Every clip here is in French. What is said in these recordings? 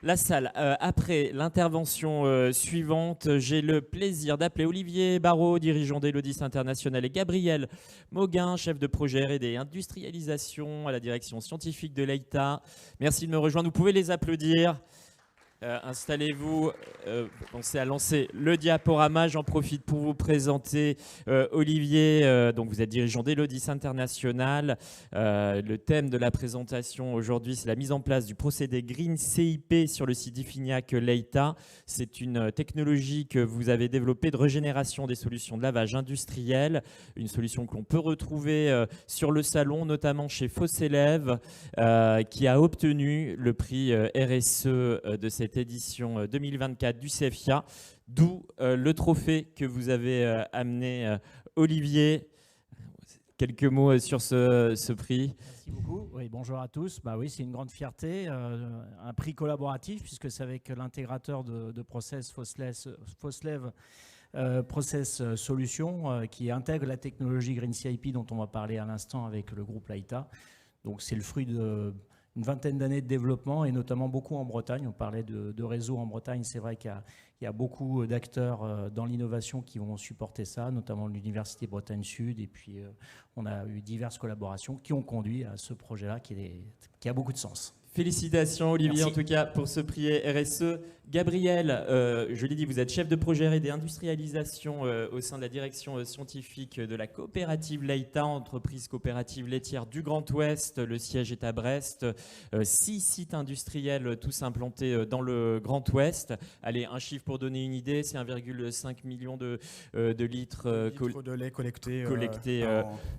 la salle. Après l'intervention suivante, j'ai le plaisir d'appeler Olivier Barraud, dirigeant d'Elodis International, et Gabriel Mauguin, chef de projet R&D et industrialisation à la direction scientifique de l'EITA. Merci de me rejoindre. Vous pouvez les applaudir. Installez-vous, pensez à lancer le diaporama. J'en profite pour vous présenter Olivier, donc vous êtes dirigeant d'Elodis International. Le thème de la présentation aujourd'hui, c'est la mise en place du procédé Green CIP sur le site d'Ifignac Leita. C'est une technologie que vous avez développée de régénération des solutions de lavage industriel, une solution que l'on peut retrouver sur le salon, notamment chez Fossélev, qui a obtenu le prix RSE de cette édition 2024 du CFIA, d'où le trophée que vous avez amené, Olivier. Quelques mots sur ce prix. Merci beaucoup. Oui, bonjour à tous. Bah oui, c'est une grande fierté, un prix collaboratif puisque c'est avec l'intégrateur de Process Foslev Process Solutions qui intègre la technologie Green CIP dont on va parler à l'instant avec le groupe Leita. Donc c'est le fruit d'une vingtaine d'années de développement et notamment beaucoup en Bretagne. On parlait de réseau en Bretagne. C'est vrai qu'il y a beaucoup d'acteurs dans l'innovation qui vont supporter ça, notamment l'Université Bretagne Sud. Et puis on a eu diverses collaborations qui ont conduit à ce projet-là qui a beaucoup de sens. Félicitations Olivier. Merci. En tout cas pour ce prix RSE. Gabriel, je l'ai dit, vous êtes chef de projet R&D industrialisation au sein de la direction scientifique de la coopérative Leita, entreprise coopérative laitière du Grand Ouest. Le siège est à Brest. 6 sites industriels tous implantés dans le Grand Ouest. Allez, un chiffre pour donner une idée, c'est 1,5 million de litres de lait collectés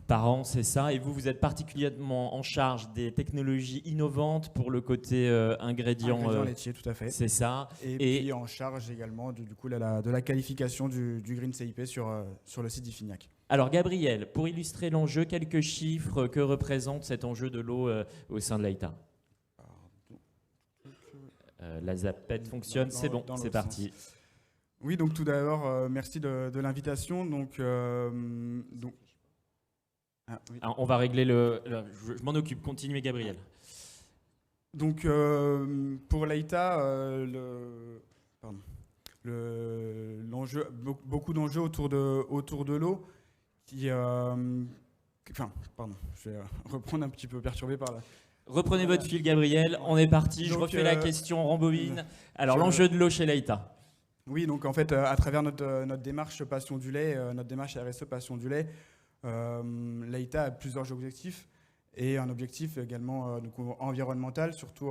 par an, c'est ça. Et vous êtes particulièrement en charge des technologies innovantes pour le côté ingrédients laitiers, tout à fait. C'est ça. Et puis en charge également de la qualification du Green CIP sur le site d'Ifignac. Alors Gabriel, pour illustrer l'enjeu, quelques chiffres que représente cet enjeu de l'eau au sein de l'EITA. La zapette fonctionne, c'est bon, c'est parti. Oui, donc tout d'abord, merci de l'invitation. Donc, oui. Alors, on va régler je m'en occupe, continuez Gabriel. Donc pour l'EITA, l'enjeu, beaucoup d'enjeux autour de l'eau je vais reprendre un petit peu perturbé par là. Reprenez votre fil Gabriel, on est parti, je refais la question en bobine. Alors l'enjeu de l'eau chez l'EITA. Oui, donc en fait à travers notre démarche Passion du lait, notre démarche RSE Passion du lait, l'EITA a plusieurs objectifs. Et un objectif également environnemental, surtout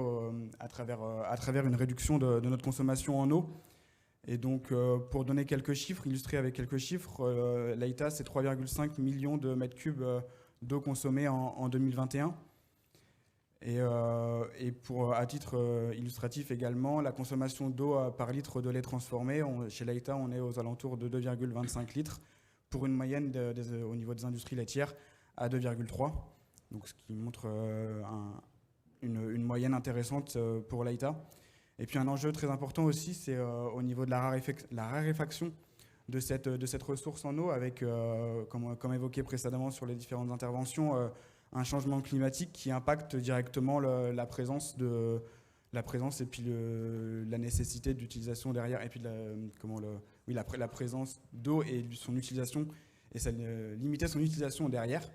à travers une réduction de notre consommation en eau. Et donc, pour donner quelques chiffres, illustrer avec quelques chiffres, l'EITA, c'est 3,5 millions de mètres cubes d'eau consommée en 2021. Et à titre illustratif également, la consommation d'eau par litre de lait transformé, chez l'EITA, on est aux alentours de 2,25 litres, pour une moyenne au niveau des industries laitières à 2,3. Donc, ce qui montre une moyenne intéressante pour l'EITA. Et puis un enjeu très important aussi, c'est au niveau de la raréfaction de cette ressource en eau, avec, comme évoqué précédemment sur les différentes interventions, un changement climatique qui impacte directement la présence et puis la nécessité d'utilisation derrière, et puis la présence d'eau et son utilisation, et limiter son utilisation derrière.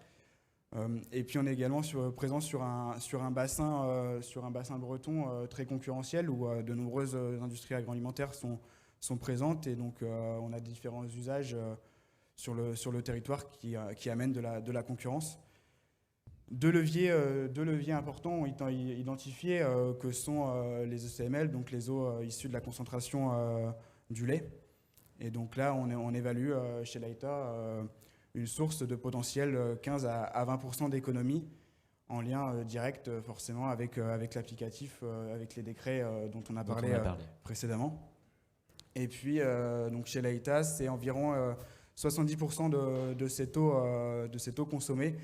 Et puis on est également présent sur un bassin breton très concurrentiel où de nombreuses industries agroalimentaires sont présentes, et donc on a différents usages sur le territoire qui amènent de la concurrence. Deux leviers importants ont été identifiés que sont les ECML, donc les eaux issues de la concentration du lait. Et donc là on évalue chez l'EITA une source de potentiel 15 à 20% d'économie, en lien direct forcément avec l'applicatif, avec les décrets dont on a parlé précédemment. Et puis donc chez l'EITA, c'est environ 70% de cette eau consommée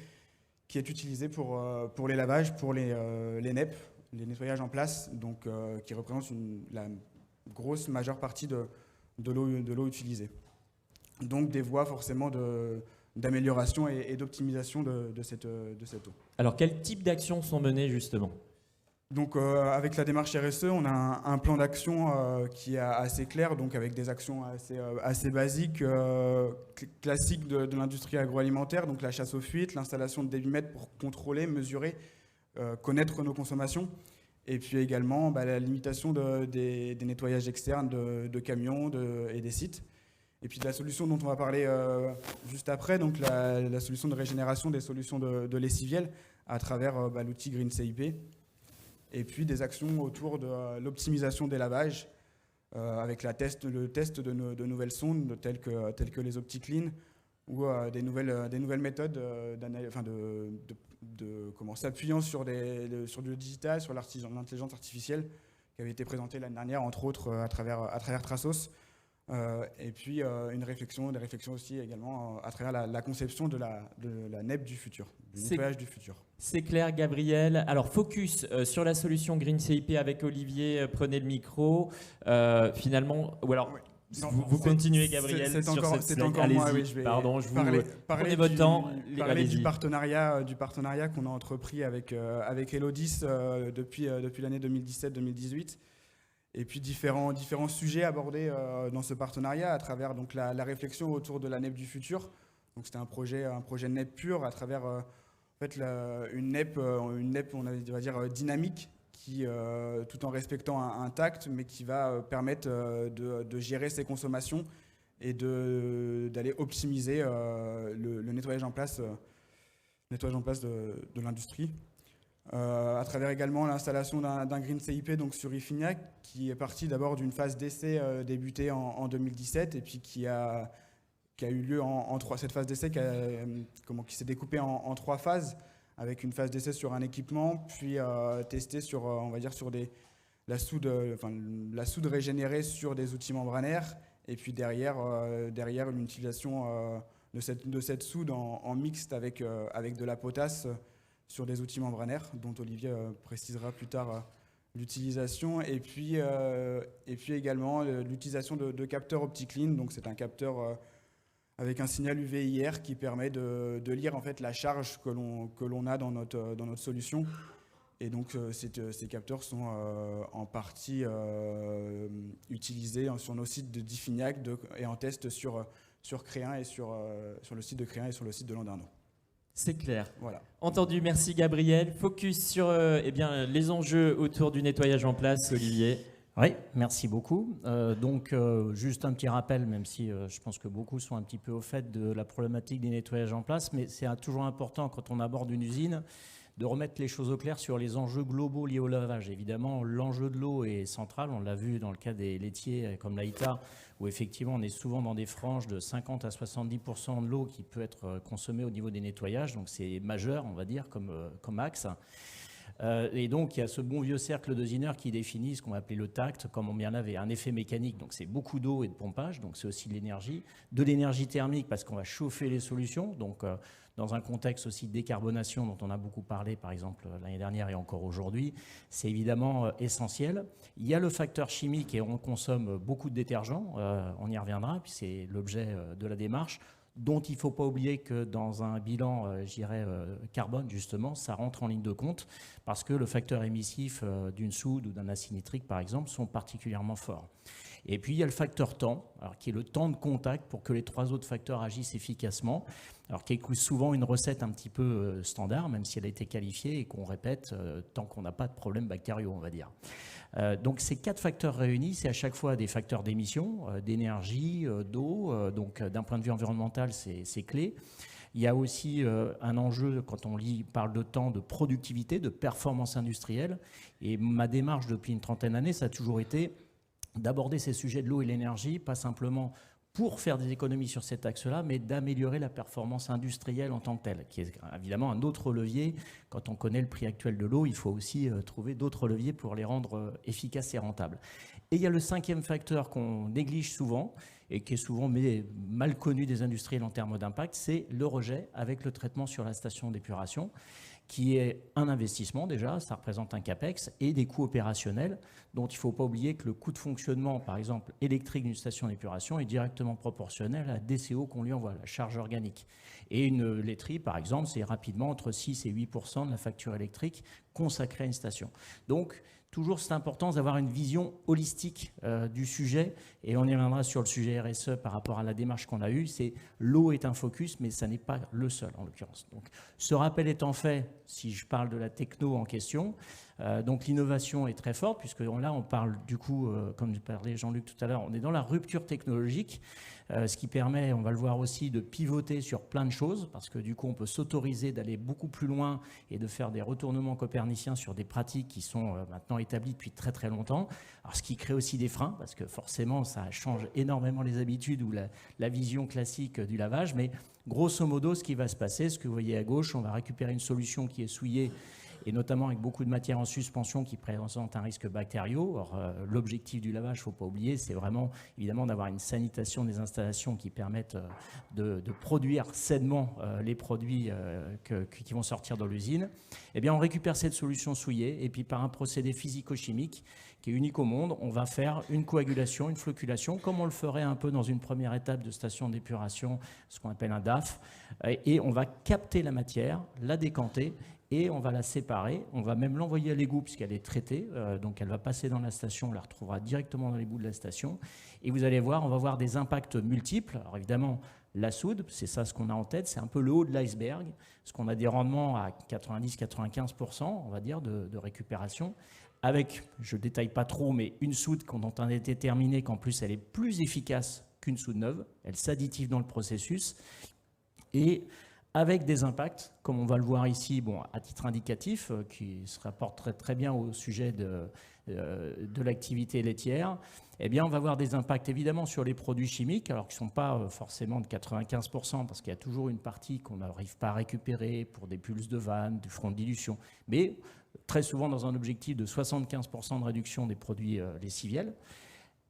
qui est utilisée pour les lavages, pour les NEP, les nettoyages en place, donc qui représentent la grosse majeure partie de l'eau utilisée. Donc des voies forcément d'amélioration et d'optimisation de cette eau. Alors quel type d'actions sont menées justement ? Donc avec la démarche RSE, on a un plan d'action qui est assez clair, donc avec des actions assez basiques, classiques de l'industrie agroalimentaire, donc la chasse aux fuites, l'installation de débitmètres pour contrôler, mesurer, connaître nos consommations, et puis également la limitation des nettoyages externes de camions et des sites. Et puis de la solution dont on va parler juste après, donc la solution de régénération des solutions de lessiviel à travers l'outil Green CIP. Et puis des actions autour de l'optimisation des lavages avec le test de nouvelles sondes telles que les OptiClean ou des nouvelles méthodes s'appuyant sur du digital, sur l'intelligence artificielle qui avait été présentée l'année dernière, entre autres à travers Trasos. Et puis des réflexions aussi également à travers la conception de la NEP du futur, du nettoyage du futur. C'est clair, Gabriel. Alors, focus sur la solution Green CIP avec Olivier. Prenez le micro. Finalement, ou alors, oui. Vous continuez, Gabriel. C'est encore moi, oui. Je vais prenez votre temps. Parler du partenariat qu'on a entrepris avec Elodis depuis l'année 2017-2018. Et puis différents sujets abordés dans ce partenariat à travers donc la réflexion autour de la NEP du futur. Donc c'était un projet NEP pur à travers une NEP on va dire dynamique qui tout en respectant un tact mais qui va permettre de gérer ses consommations et d'aller optimiser le nettoyage en place de l'industrie. À travers également l'installation d'un Green CIP donc sur Ifignac, qui est parti d'abord d'une phase d'essai débutée en 2017 et puis qui a eu lieu cette phase d'essai qui s'est découpée en 3 phases, avec une phase d'essai sur un équipement, puis testé sur la soude régénérée sur des outils membranaires, et puis derrière une utilisation de cette soude en mixte avec de la potasse sur des outils membranaires, dont Olivier précisera plus tard l'utilisation, et puis également l'utilisation de capteurs OptiClean. Donc c'est un capteur avec un signal UV-IR qui permet de lire en fait la charge que l'on a dans notre solution. Et donc ces capteurs sont en partie utilisés sur nos sites de Diffignac et en test sur Créin et sur le site de Créin et sur le site de Landerneau. C'est clair. Voilà. Entendu, merci Gabriel. Focus sur les enjeux autour du nettoyage en place, Olivier. Oui, merci beaucoup. Juste un petit rappel, même si je pense que beaucoup sont un petit peu au fait de la problématique des nettoyages en place, mais c'est toujours important quand on aborde une usine de remettre les choses au clair sur les enjeux globaux liés au lavage. Évidemment, l'enjeu de l'eau est central, on l'a vu dans le cas des laitiers comme l'Aïta, où effectivement on est souvent dans des franges de 50 à 70% de l'eau qui peut être consommée au niveau des nettoyages, donc c'est majeur, on va dire, comme axe. Et donc il y a ce bon vieux cercle d'usineurs qui définit ce qu'on va appeler le tact, comme on bien avait un effet mécanique, donc c'est beaucoup d'eau et de pompage, donc c'est aussi de l'énergie thermique parce qu'on va chauffer les solutions, donc dans un contexte aussi de décarbonation dont on a beaucoup parlé par exemple l'année dernière et encore aujourd'hui, c'est évidemment essentiel. Il y a le facteur chimique et on consomme beaucoup de détergents, on y reviendra, puis c'est l'objet de la démarche, dont il ne faut pas oublier que dans un bilan, carbone, justement, ça rentre en ligne de compte parce que le facteur émissif d'une soude ou d'un acide nitrique, par exemple, sont particulièrement forts. Et puis, il y a le facteur temps, alors, qui est le temps de contact pour que les 3 autres facteurs agissent efficacement, alors qui est souvent une recette un petit peu standard, même si elle a été qualifiée et qu'on répète tant qu'on n'a pas de problème bactériaux, on va dire. Donc ces 4 facteurs réunis, c'est à chaque fois des facteurs d'émission, d'énergie, d'eau, donc d'un point de vue environnemental, c'est clé. Il y a aussi un enjeu, quand on parle de temps, de productivité, de performance industrielle. Et ma démarche depuis une trentaine d'années, ça a toujours été d'aborder ces sujets de l'eau et l'énergie, pas simplement pour faire des économies sur cet axe-là, mais d'améliorer la performance industrielle en tant que telle, qui est évidemment un autre levier. Quand on connaît le prix actuel de l'eau, il faut aussi trouver d'autres leviers pour les rendre efficaces et rentables. Et il y a le 5e facteur qu'on néglige souvent, et qui est souvent mal connu des industriels en termes d'impact, c'est le rejet avec le traitement sur la station d'épuration, qui est un investissement déjà, ça représente un CAPEX, et des coûts opérationnels dont il ne faut pas oublier que le coût de fonctionnement, par exemple, électrique d'une station d'épuration est directement proportionnel à la DCO qu'on lui envoie, la charge organique. Et une laiterie, par exemple, c'est rapidement entre 6 et 8% de la facture électrique consacrée à une station. Donc, toujours, c'est important d'avoir une vision holistique du sujet, et on y reviendra sur le sujet RSE par rapport à la démarche qu'on a eue. C'est l'eau est un focus, mais ça n'est pas le seul en l'occurrence. Donc, ce rappel étant fait, si je parle de la techno en question, donc l'innovation est très forte, puisque là on parle du coup, comme parlait Jean-Luc tout à l'heure, on est dans la rupture technologique, ce qui permet, on va le voir aussi, de pivoter sur plein de choses, parce que du coup on peut s'autoriser d'aller beaucoup plus loin et de faire des retournements coperniciens sur des pratiques qui sont maintenant établies depuis très très longtemps. Alors ce qui crée aussi des freins, parce que forcément ça change énormément les habitudes ou la vision classique du lavage, mais grosso modo ce qui va se passer, ce que vous voyez à gauche, on va récupérer une solution qui est souillée, et notamment avec beaucoup de matière en suspension qui présente un risque bactériaux. Or, l'objectif du lavage, il ne faut pas oublier, c'est vraiment évidemment d'avoir une sanitation des installations qui permettent de produire sainement les produits qui vont sortir de l'usine. Eh bien, on récupère cette solution souillée et puis par un procédé physico-chimique qui est unique au monde, on va faire une coagulation, une flocculation, comme on le ferait un peu dans une première étape de station d'épuration, ce qu'on appelle un DAF, et on va capter la matière, la décanter, et on va la séparer, on va même l'envoyer à l'égout puisqu'elle est traitée, donc elle va passer dans la station, on la retrouvera directement dans les bouts de la station, et vous allez voir, on va voir des impacts multiples. Alors évidemment, la soude, c'est ça ce qu'on a en tête, c'est un peu le haut de l'iceberg, parce qu'on a des rendements à 90-95%, on va dire, de récupération, avec, je ne détaille pas trop, mais une soude dont on a déterminé qu'en plus elle est plus efficace qu'une soude neuve, elle s'additive dans le processus, et avec des impacts, comme on va le voir ici, bon, à titre indicatif, qui se rapporte très, très bien au sujet de l'activité laitière, eh bien, on va voir des impacts évidemment sur les produits chimiques, alors qu'ils ne sont pas forcément de 95%, parce qu'il y a toujours une partie qu'on n'arrive pas à récupérer pour des pulses de vanne, du front de dilution, mais très souvent dans un objectif de 75% de réduction des produits lessiviels,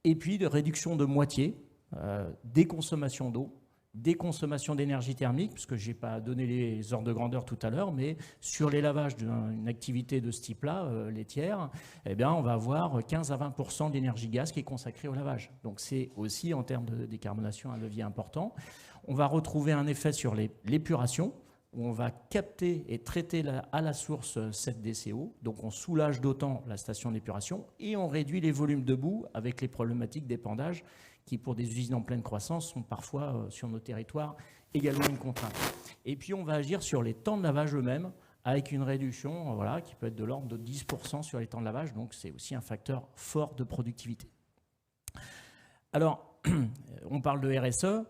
et puis de réduction de moitié des consommations d'eau, des consommations d'énergie thermique, puisque je n'ai pas donné les ordres de grandeur tout à l'heure, mais sur les lavages d'une activité de ce type-là, laitière, eh bien, on va avoir 15 à 20% d'énergie gaz qui est consacrée au lavage. Donc c'est aussi, en termes de décarbonation, un levier important. On va retrouver un effet sur l'épuration, où on va capter et traiter à la source cette DCO, donc on soulage d'autant la station d'épuration, et on réduit les volumes de boue avec les problématiques d'épandage, qui pour des usines en pleine croissance sont parfois sur nos territoires également une contrainte. Et puis on va agir sur les temps de lavage eux-mêmes avec une réduction voilà, qui peut être de l'ordre de 10% sur les temps de lavage, donc c'est aussi un facteur fort de productivité. Alors, on parle de RSE.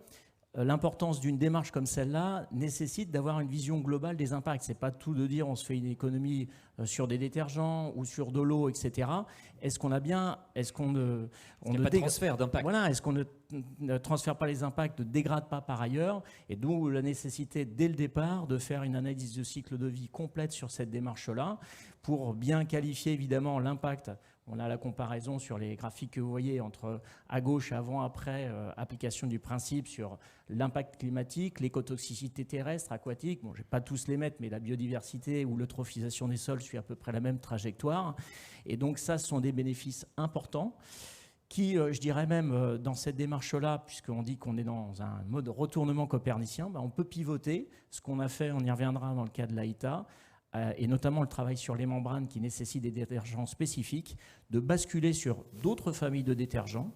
L'importance d'une démarche comme celle-là nécessite d'avoir une vision globale des impacts. Ce n'est pas tout de dire on se fait une économie sur des détergents ou sur de l'eau, etc. Est-ce qu'on a bien... Est-ce qu'on ne... Il n'y a pas de transfert d'impact. Voilà, est-ce qu'on ne transfère pas les impacts, ne dégrade pas par ailleurs, et d'où la nécessité dès le départ de faire une analyse de cycle de vie complète sur cette démarche-là pour bien qualifier évidemment l'impact. On a la comparaison sur les graphiques que vous voyez entre à gauche, avant, après, application du principe sur l'impact climatique, l'écotoxicité terrestre, aquatique. Bon, je ne vais pas tous les mettre, mais la biodiversité ou l'eutrophisation des sols suit à peu près la même trajectoire. Et donc ça, ce sont des bénéfices importants qui, je dirais même, dans cette démarche-là, puisqu'on dit qu'on est dans un mode retournement copernicien, on peut pivoter. Ce qu'on a fait, on y reviendra dans le cas de l'AITA, et notamment le travail sur les membranes qui nécessitent des détergents spécifiques, de basculer sur d'autres familles de détergents,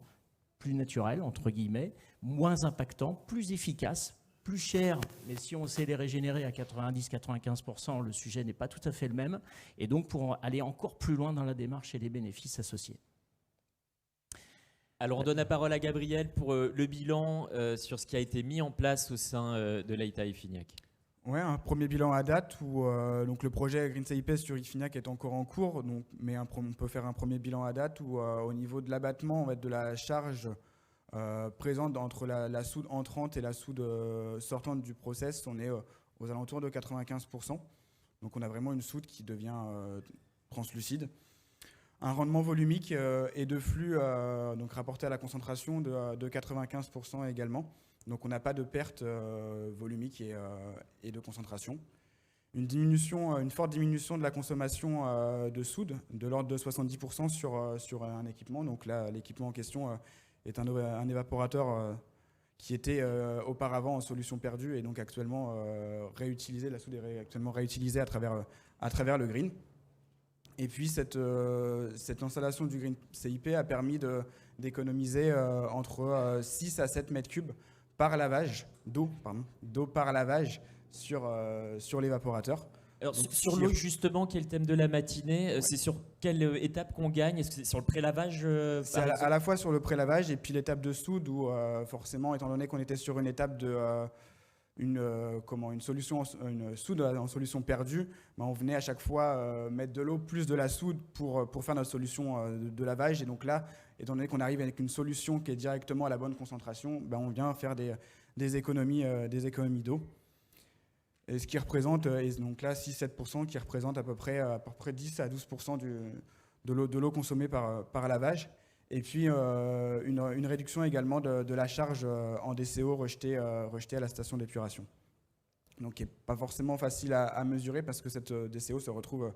plus naturels, entre guillemets, moins impactants, plus efficaces, plus chers, mais si on sait les régénérer à 90-95%, le sujet n'est pas tout à fait le même, et donc pour aller encore plus loin dans la démarche et les bénéfices associés. Alors on donne la parole à Gabriel pour le bilan sur ce qui a été mis en place au sein de l'AITA Ifignac. Ouais, un premier bilan à date où donc le projet Green CIP sur Ifignac est encore en cours, donc, mais on peut faire un premier bilan à date où au niveau de l'abattement, on va être de la charge présente entre la soude entrante et la soude sortante du process, on est aux alentours de 95%. Donc on a vraiment une soude qui devient translucide. Un rendement volumique et de flux donc rapporté à la concentration de 95% également. Donc on n'a pas de perte volumique et de concentration. une forte diminution de la consommation de soude, de l'ordre de 70% sur un équipement. Donc là, l'équipement en question est un évaporateur qui était auparavant en solution perdue et donc actuellement réutilisé. La soude est actuellement réutilisée à travers le green. Et puis cette installation du Green CIP a permis d'économiser entre 6 à 7 mètres cubes par lavage, d'eau par lavage sur l'évaporateur. Alors, sur l'eau, justement, qui est le thème de la matinée, ouais. C'est sur quelle étape qu'on gagne? Est-ce que c'est sur le prélavage C'est à la fois sur le prélavage et puis l'étape de soude où forcément, étant donné qu'on était sur une étape de une soude en solution perdue, on venait à chaque fois mettre de l'eau plus de la soude pour faire notre solution de lavage. Et donc là, étant donné qu'on arrive avec une solution qui est directement à la bonne concentration, on vient faire des économies d'eau. Et ce qui représente, et donc là 6-7%, qui représente à peu près 10 à 12% de l'eau consommée par lavage. Et puis une réduction également de la charge en DCO rejetée à la station d'épuration. Donc qui n'est pas forcément facile à mesurer parce que cette DCO se retrouve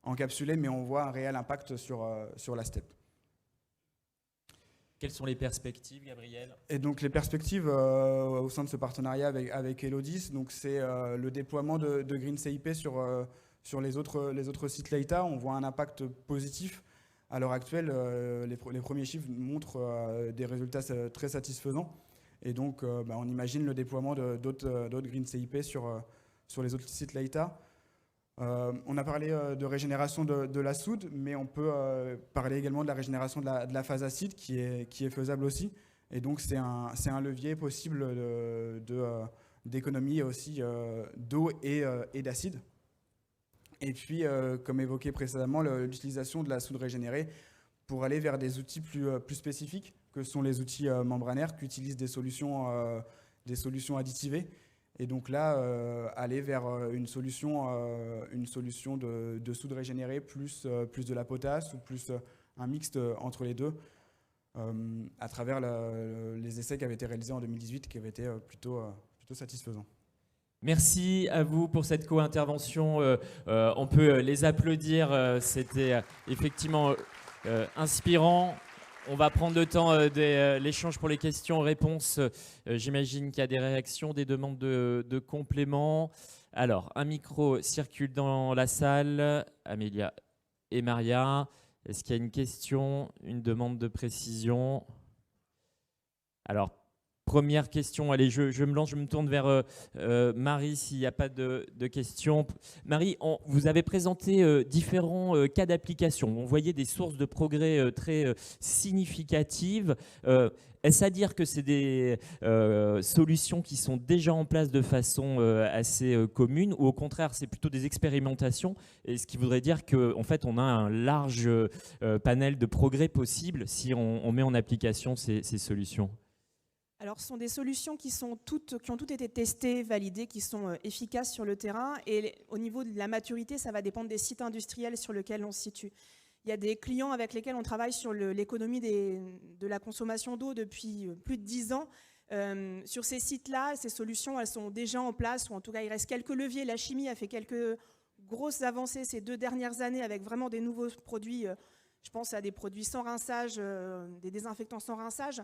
encapsulée, mais on voit un réel impact sur la STEP. Quelles sont les perspectives, Gabriel? Et donc les perspectives au sein de ce partenariat avec Elodis, donc c'est le déploiement de Green CIP sur les autres sites Leïta. On voit un impact positif. À l'heure actuelle, les premiers chiffres montrent des résultats très satisfaisants. Et donc, on imagine le déploiement d'autres Green CIP sur les autres sites Leïta. On a parlé de régénération de la soude, mais on peut parler également de la régénération de la phase acide qui est faisable aussi. Et donc, c'est un levier possible d'économie aussi d'eau et d'acide. Et puis, comme évoqué précédemment, l'utilisation de la soude régénérée pour aller vers des outils plus spécifiques, que sont les outils membranaires qui utilisent des solutions additivées. Et donc là, aller vers une solution de soude régénérée plus de la potasse ou plus un mixte entre les deux, à travers les essais qui avaient été réalisés en 2018 qui avaient été plutôt satisfaisants. Merci à vous pour cette co-intervention. On peut les applaudir. C'était effectivement inspirant. On va prendre le temps de l'échange pour les questions-réponses. J'imagine qu'il y a des réactions, des demandes de compléments. Alors, un micro circule dans la salle. Amélia et Maria. Est-ce qu'il y a une question, une demande de précision? Alors, première question, allez, je me lance, je me tourne vers Marie s'il n'y a pas de questions. Marie, vous avez présenté différents cas d'application. On voyait des sources de progrès très significatives. Est-ce à dire que c'est des solutions qui sont déjà en place de façon assez commune ou au contraire, c'est plutôt des expérimentations? Et ce qui voudrait dire qu'en fait, on a un large panel de progrès possibles si on met en application ces solutions? Alors, ce sont des solutions qui ont toutes été testées, validées, qui sont efficaces sur le terrain. Et au niveau de la maturité, ça va dépendre des sites industriels sur lesquels on se situe. Il y a des clients avec lesquels on travaille sur l'économie de la consommation d'eau depuis plus de 10 ans. Sur ces sites-là, ces solutions, elles sont déjà en place, ou en tout cas, il reste quelques leviers. La chimie a fait quelques grosses avancées ces 2 dernières années avec vraiment des nouveaux produits. Je pense à des produits sans rinçage, des désinfectants sans rinçage.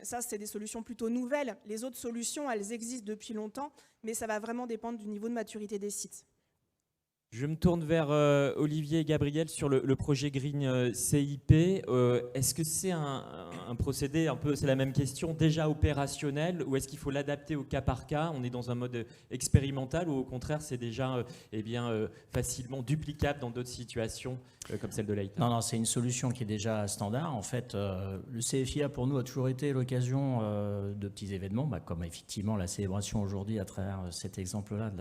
Ça, c'est des solutions plutôt nouvelles. Les autres solutions, elles existent depuis longtemps, mais ça va vraiment dépendre du niveau de maturité des sites. Je me tourne vers Olivier et Gabriel sur le projet Green CIP. Est-ce que c'est un procédé, un peu, c'est la même question, déjà opérationnel, ou est-ce qu'il faut l'adapter au cas par cas? On est dans un mode expérimental ou au contraire c'est déjà facilement duplicable dans d'autres situations comme celle de Leïta? Non, c'est une solution qui est déjà standard. En fait, le CFIA pour nous a toujours été l'occasion de petits événements, comme effectivement la célébration aujourd'hui à travers cet exemple-là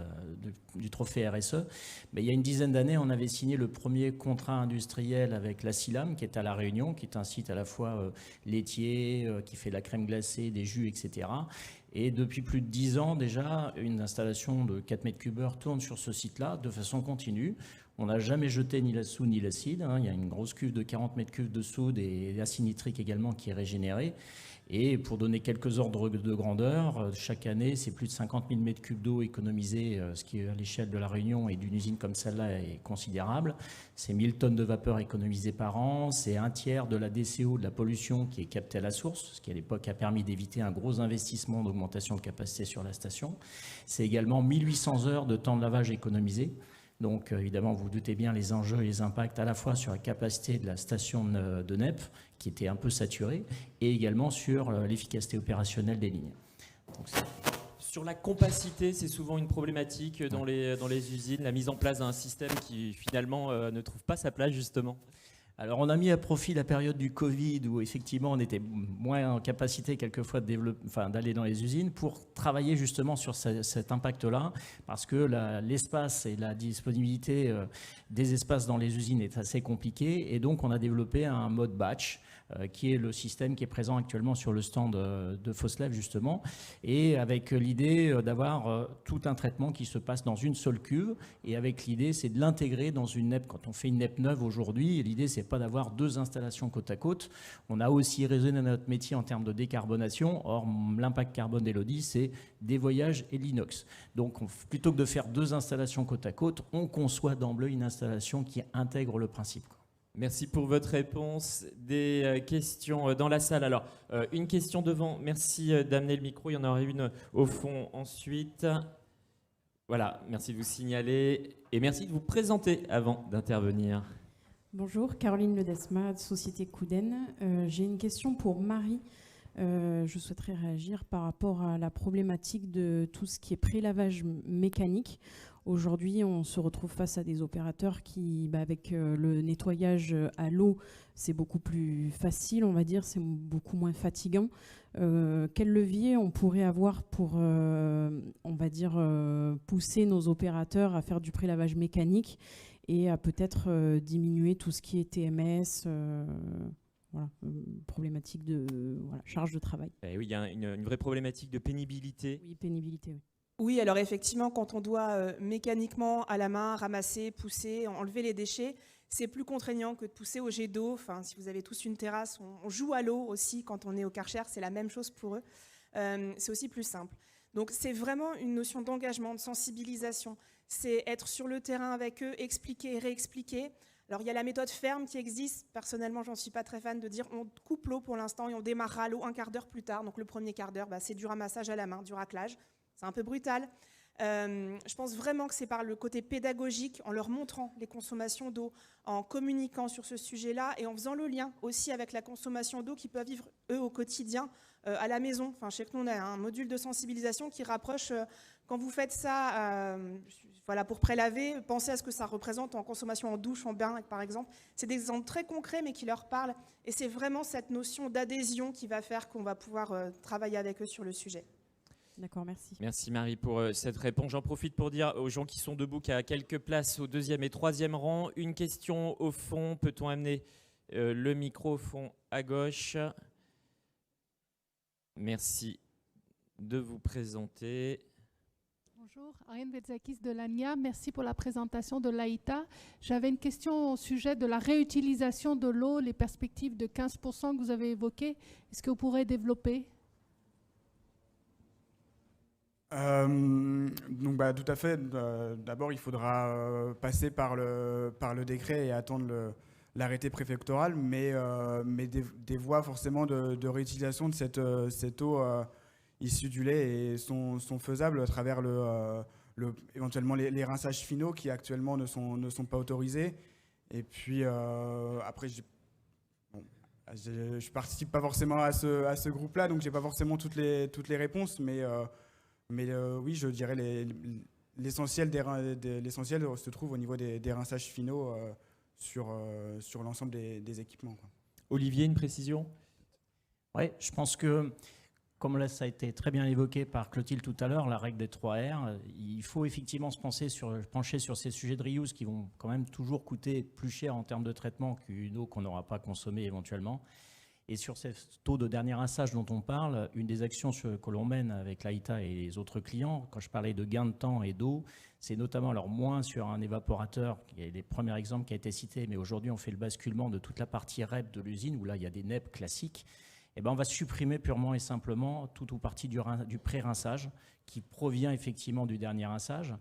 du trophée RSE. Mais il y a une dizaine d'années, on avait signé le premier contrat industriel avec la Silam, qui est à La Réunion, qui est un site à la fois laitier, qui fait de la crème glacée, des jus, etc. Et depuis plus de 10 ans déjà, une installation de 4 mètres cubeurs tourne sur ce site-là de façon continue. On n'a jamais jeté ni la soude ni l'acide. Il y a une grosse cuve de 40 mètres cubes de soude et l'acide nitrique également qui est régénéré. Et pour donner quelques ordres de grandeur, chaque année, c'est plus de 50 000 mètres cubes d'eau économisés, ce qui à l'échelle de La Réunion et d'une usine comme celle-là est considérable. C'est 1000 tonnes de vapeur économisées par an, c'est un tiers de la DCO, de la pollution qui est captée à la source, ce qui à l'époque a permis d'éviter un gros investissement d'augmentation de capacité sur la station. C'est également 1800 heures de temps de lavage économisé. Donc évidemment, vous vous doutez bien les enjeux et les impacts à la fois sur la capacité de la station de NEP, qui était un peu saturée, et également sur l'efficacité opérationnelle des lignes. Donc, sur la compacité, c'est souvent une problématique dans les usines, la mise en place d'un système qui finalement ne trouve pas sa place justement. Alors, on a mis à profit la période du Covid où effectivement on était moins en capacité quelquefois d'aller dans les usines pour travailler justement sur cet impact-là, parce que l'espace et la disponibilité des espaces dans les usines est assez compliquée, et donc on a développé un mode batch qui est le système qui est présent actuellement sur le stand de Foslev justement, et avec l'idée d'avoir tout un traitement qui se passe dans une seule cuve, et avec l'idée c'est de l'intégrer dans une NEP. Quand on fait une NEP neuve aujourd'hui, l'idée c'est pas d'avoir deux installations côte à côte. On a aussi raisonné notre métier en termes de décarbonation. Or, l'impact carbone d'Elodie, c'est des voyages et l'inox. Donc, plutôt que de faire deux installations côte à côte, on conçoit d'emblée une installation qui intègre le principe. Merci pour votre réponse. Des questions dans la salle. Alors, une question devant. Merci d'amener le micro. Il y en aura une au fond ensuite. Voilà, merci de vous signaler et merci de vous présenter avant d'intervenir. Bonjour, Caroline Ledesma, Société Couden. J'ai une question pour Marie. Je souhaiterais réagir par rapport à la problématique de tout ce qui est pré-lavage mécanique. Aujourd'hui, on se retrouve face à des opérateurs qui, avec le nettoyage à l'eau, c'est beaucoup plus facile, on va dire, c'est beaucoup moins fatigant. Quel levier on pourrait avoir pour, on va dire, pousser nos opérateurs à faire du pré-lavage mécanique et à peut-être diminuer tout ce qui est TMS, problématique de charge de travail. Oui, il y a une vraie problématique de pénibilité. Oui, pénibilité, oui. Oui, alors effectivement, quand on doit mécaniquement à la main ramasser, pousser, enlever les déchets, c'est plus contraignant que de pousser au jet d'eau. Enfin, si vous avez tous une terrasse, on joue à l'eau aussi quand on est au Karcher, c'est la même chose pour eux. C'est aussi plus simple. Donc c'est vraiment une notion d'engagement, de sensibilisation. C'est être sur le terrain avec eux, expliquer, réexpliquer. Alors il y a la méthode ferme qui existe. Personnellement, j'en suis pas très fan de dire on coupe l'eau pour l'instant et on démarrera l'eau un quart d'heure plus tard. Donc le premier quart d'heure, c'est du ramassage à la main, du raclage. C'est un peu brutal. Je pense vraiment que c'est par le côté pédagogique, en leur montrant les consommations d'eau, en communiquant sur ce sujet-là et en faisant le lien aussi avec la consommation d'eau qu'ils peuvent vivre, eux, au quotidien, à la maison. Enfin, je sais que nous, on a un module de sensibilisation qui rapproche, quand vous faites ça pour prélaver, pensez à ce que ça représente en consommation en douche, en bain, par exemple. C'est des exemples très concrets, mais qui leur parlent. Et c'est vraiment cette notion d'adhésion qui va faire qu'on va pouvoir travailler avec eux sur le sujet. D'accord, merci. Merci Marie pour cette réponse. J'en profite pour dire aux gens qui sont debout qu'il y a quelques places au 2e et 3e rang. Une question au fond. Peut-on amener le micro au fond à gauche? Merci de vous présenter. Bonjour, Ariane Vetzakis de l'ANIA. Merci pour la présentation de l'AITA. J'avais une question au sujet de la réutilisation de l'eau, les perspectives de 15% que vous avez évoquées. Est-ce que vous pourrez développer ? Donc tout à fait. D'abord, il faudra passer par le décret et attendre l'arrêté préfectoral, mais des voies forcément de réutilisation de cette eau issue du lait sont faisables à travers éventuellement les rinçages finaux qui actuellement ne sont pas autorisés. Et puis après, je participe pas forcément à ce groupe-là, donc j'ai pas forcément toutes les réponses, mais oui, je dirais l'essentiel se trouve au niveau des rinçages finaux sur l'ensemble des équipements, quoi. Olivier, une précision ? Oui, je pense que, comme là, ça a été très bien évoqué par Clotilde tout à l'heure, la règle des 3 R, il faut effectivement se pencher sur ces sujets de reuse qui vont quand même toujours coûter plus cher en termes de traitement qu'une eau qu'on n'aura pas consommée éventuellement. Et sur ce taux de dernier rinçage dont on parle, une des actions que l'on mène avec l'AITA et les autres clients, quand je parlais de gain de temps et d'eau, c'est notamment, alors moins sur un évaporateur, qui est les premiers exemples qui a été cité, mais aujourd'hui on fait le basculement de toute la partie REP de l'usine, où là il y a des NEP classiques. Eh ben, on va supprimer purement et simplement tout ou partie du pré-rinçage qui provient effectivement du dernier rinçage,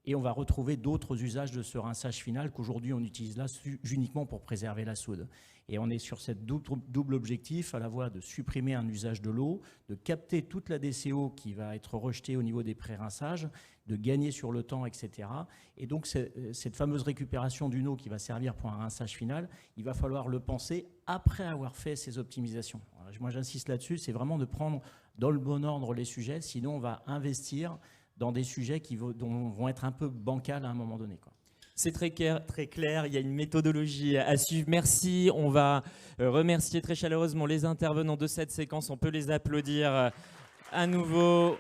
et on va retrouver d'autres usages de ce rinçage final qu'aujourd'hui on utilise là uniquement pour préserver la soude. Et on est sur cette double objectif, à la fois de supprimer un usage de l'eau, de capter toute la DCO qui va être rejetée au niveau des pré-rinçages, de gagner sur le temps, etc. Et donc cette fameuse récupération d'une eau qui va servir pour un rinçage final, il va falloir le penser après avoir fait ces optimisations. Alors, moi j'insiste là-dessus, c'est vraiment de prendre dans le bon ordre les sujets, sinon on va investir dans des sujets qui vont être un peu bancals à un moment donné, quoi. C'est très clair, il y a une méthodologie à suivre. Merci, on va remercier très chaleureusement les intervenants de cette séquence. On peut les applaudir à nouveau.